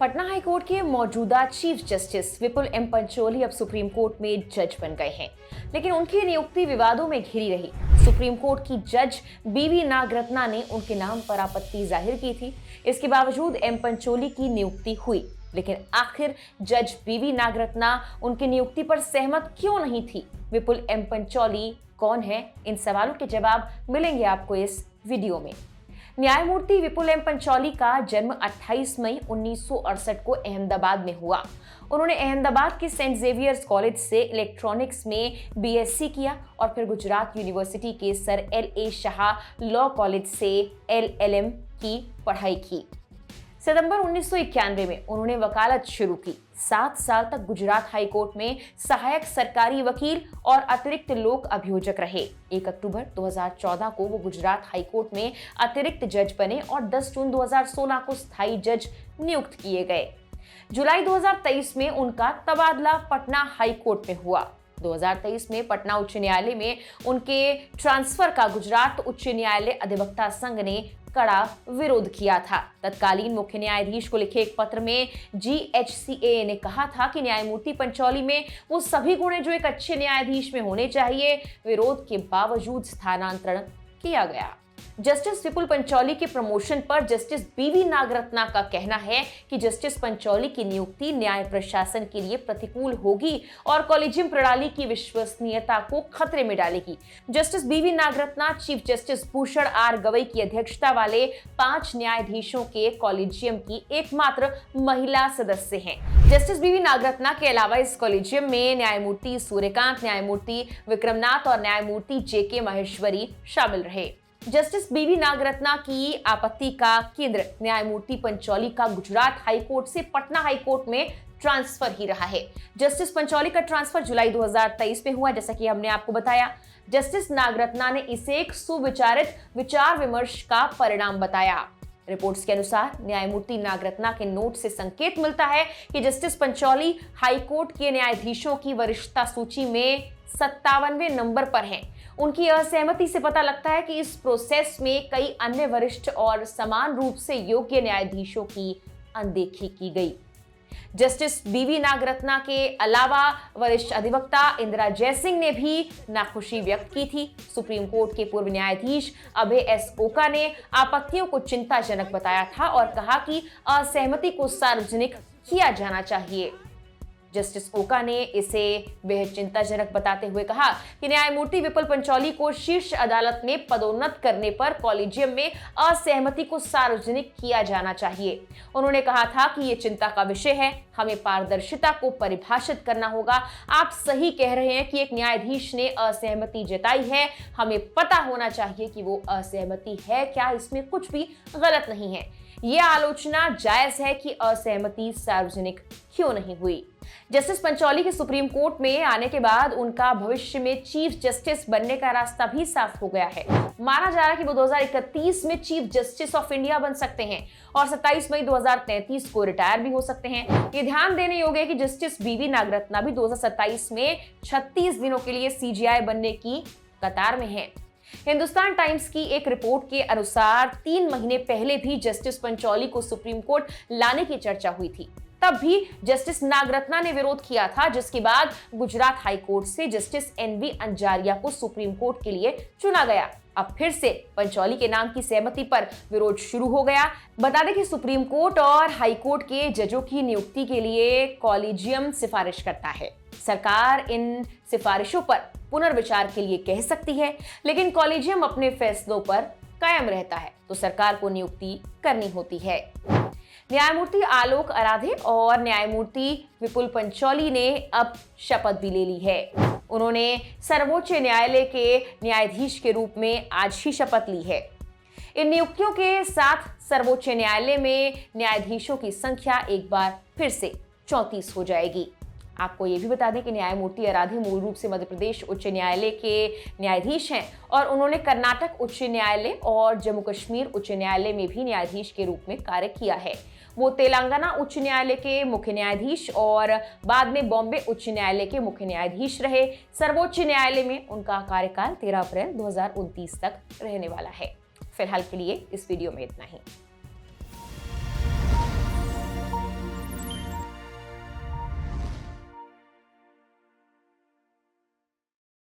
Patna high court के मौजूदा chief justice विपुल M Pancholi अब सुप्रीम कोर्ट में जज बन गए हैं, लेकिन उनकी नियुक्ति विवादों में घिरी रही। सुप्रीम कोर्ट की जज बीवी नागरत्ना ने उनके नाम पर आपत्ति जाहिर की थी। इसके बावजूद एम पंचोली की नियुक्ति हुई, लेकिन आखिर जज बीवी नागरत्ना उनकी नियुक्ति पर सहमत क्यों नहीं थी? विपुल एम पंचोली कौन है? इन सवालों के जवाब मिलेंगे आपको इस वीडियो में। न्यायमूर्ति विपुल एम पंचोली का जन्म 28 मई 1968 को अहमदाबाद में हुआ। उन्होंने अहमदाबाद के सेंट जेवियर्स कॉलेज से इलेक्ट्रॉनिक्स में बीएससी किया और फिर गुजरात यूनिवर्सिटी के sir LA. Shah law college से एलएलएम की पढ़ाई की। सितंबर 1991 में उन्होंने वकालत शुरू की। 7 साल तक गुजरात हाई कोर्ट में सहायक सरकारी वकील और अतिरिक्त लोक अभियोजक रहे। 1 अक्टूबर 2014 को वो गुजरात हाई कोर्ट में अतिरिक्त जज बने और 10 जून 2016 को स्थायी जज नियुक्त किए गए। जुलाई 2023 में उनका तबादला पटना हाई कोर्ट में हुआ। 2023 में पटना उच्च न्यायालय में उनके ट्रांसफर का गुजरात उच्च न्यायालय अधिवक्ता संघ ने कड़ा विरोध किया था। तत्कालीन मुख्य न्यायाधीश को लिखे एक पत्र में GHCA ने कहा था कि न्यायमूर्ति पंचोली में वो सभी गुण जो एक अच्छे न्यायाधीश में होने चाहिए, विरोध के बावजूद स्थानांतरण किया गया। जस्टिस विपुल पंचोली के प्रमोशन पर जस्टिस बीवी नागरत्ना का कहना है कि जस्टिस पंचोली की नियुक्ति न्याय प्रशासन के लिए प्रतिकूल होगी और कॉलेजियम प्रणाली की विश्वसनीयता को खतरे में डालेगी। Justice B V Nagarathna chief justice Bhushan R Gavai की अध्यक्षता वाले 5 न्यायाधीशों के कॉलेजियम की एकमात्र महिला सदस्य हैं। जस्टिस बीवी नागरत्ना के अलावा इस कॉलेजियम में न्यायमूर्ति सूर्यकांत, न्यायमूर्ति विक्रमनाथ और न्यायमूर्ति JK महेश्वरी शामिल रहे। जस्टिस बीवी नागरत्ना की आपत्ति का केंद्र न्यायमूर्ति पंचोली का गुजरात हाई कोर्ट से पटना हाई कोर्ट में ट्रांसफर ही रहा है। जस्टिस पंचोली का ट्रांसफर जुलाई 2023 में हुआ, जैसा कि हमने आपको बताया। जस्टिस नागरत्ना ने इसे एक सुविचारित विचार विमर्श का परिणाम बताया। रिपोर्ट्स के अनुसार न्यायमूर्ति नागरत्ना के नोट से संकेत मिलता है कि जस्टिस पंचोली हाई कोर्ट के न्यायाधीशों की वरिष्ठता सूची में 57वें नंबर पर हैं। उनकी असहमति से पता लगता है कि इस प्रोसेस में कई अन्य वरिष्ठ और समान रूप से योग्य न्यायाधीशों की अनदेखी की गई। जस्टिस बीवी नागरत्ना के अलावा वरिष्ठ अधिवक्ता इंदिरा जयसिंह ने भी नाखुशी व्यक्त की थी। सुप्रीम कोर्ट के पूर्व न्यायाधीश अभय S. ओका ने आपत्तियों को चिंताजनक बताया था और कहा कि असहमति को सार्वजनिक किया जाना चाहिए। जस्टिस ओका ने इसे बेहद चिंताजनक बताते हुए कहा कि न्यायमूर्ति विपुल पंचोली को शीर्ष अदालत में पदोन्नत करने पर कॉलेजियम में असहमति को सार्वजनिक किया जाना चाहिए। उन्होंने कहा था कि ये चिंता का विषय है, हमें पारदर्शिता को परिभाषित करना होगा। आप सही कह रहे हैं कि एक न्यायाधीश ने असहमति जताई है, हमें पता होना चाहिए कि वो असहमति है क्या, इसमें कुछ भी गलत नहीं है। ये आलोचना जायज है कि असहमति सार्वजनिक क्यों नहीं हुई। जस्टिस पंचोली के सुप्रीम कोर्ट में आने के बाद उनका भविष्य में चीफ जस्टिस बनने का रास्ता भी साफ हो गया है। माना जा रहा है कि वो 2031 में चीफ जस्टिस ऑफ इंडिया बन सकते हैं और 27 मई 2033 को रिटायर भी हो सकते हैं। ये ध्यान देने योग्य है कि जस्टिस बीवी नागरत्ना भी 2027 में 36 दिनों के लिए CJI बनने की कतार में है। हिंदुस्तान टाइम्स की एक रिपोर्ट के अनुसार 3 महीने पहले भी जस्टिस पंचोली को सुप्रीम कोर्ट लाने की चर्चा हुई थी। तब भी जस्टिस नागरत्ना ने विरोध किया था, जिसके बाद गुजरात हाई कोर्ट से जस्टिस NV अंजारिया को सुप्रीम कोर्ट के लिए चुना गया। अब फिर से पंचोली के नाम की सहमति पर विरोध शुरू हो गया। बता दें कि सुप्रीम कोर्ट और हाई कोर्ट के जजों की नियुक्ति के लिए कॉलेजियम सिफारिश करता है। सरकार इन सिफारिशों पर पुनर्विचार के लिए कह सकती है, लेकिन कॉलेजियम अपने फैसलों पर कायम रहता है, तो सरकार को नियुक्ति करनी होती है। न्यायमूर्ति आलोक आराधे और न्यायमूर्ति विपुल पंचोली ने अब शपथ भी ले ली है। उन्होंने सर्वोच्च न्यायालय के न्यायाधीश के रूप में आज ही शपथ ली है। इन नियुक्तियों के साथ सर्वोच्च न्यायालय में न्यायाधीशों की संख्या एक बार फिर से 34 हो जाएगी। आपको ये भी बता दें कि न्यायमूर्ति आराधे मूल रूप से मध्य प्रदेश उच्च न्यायालय के न्यायाधीश हैं और उन्होंने कर्नाटक उच्च न्यायालय और जम्मू कश्मीर उच्च न्यायालय में भी न्यायाधीश के रूप में कार्य किया है। वो तेलंगाना उच्च न्यायालय के मुख्य न्यायाधीश और बाद में बॉम्बे उच्च न्यायालय के मुख्य न्यायाधीश रहे। सर्वोच्च न्यायालय में उनका कार्यकाल 13 अप्रैल 2029 तक रहने वाला है। फिलहाल के लिए इस वीडियो में इतना ही।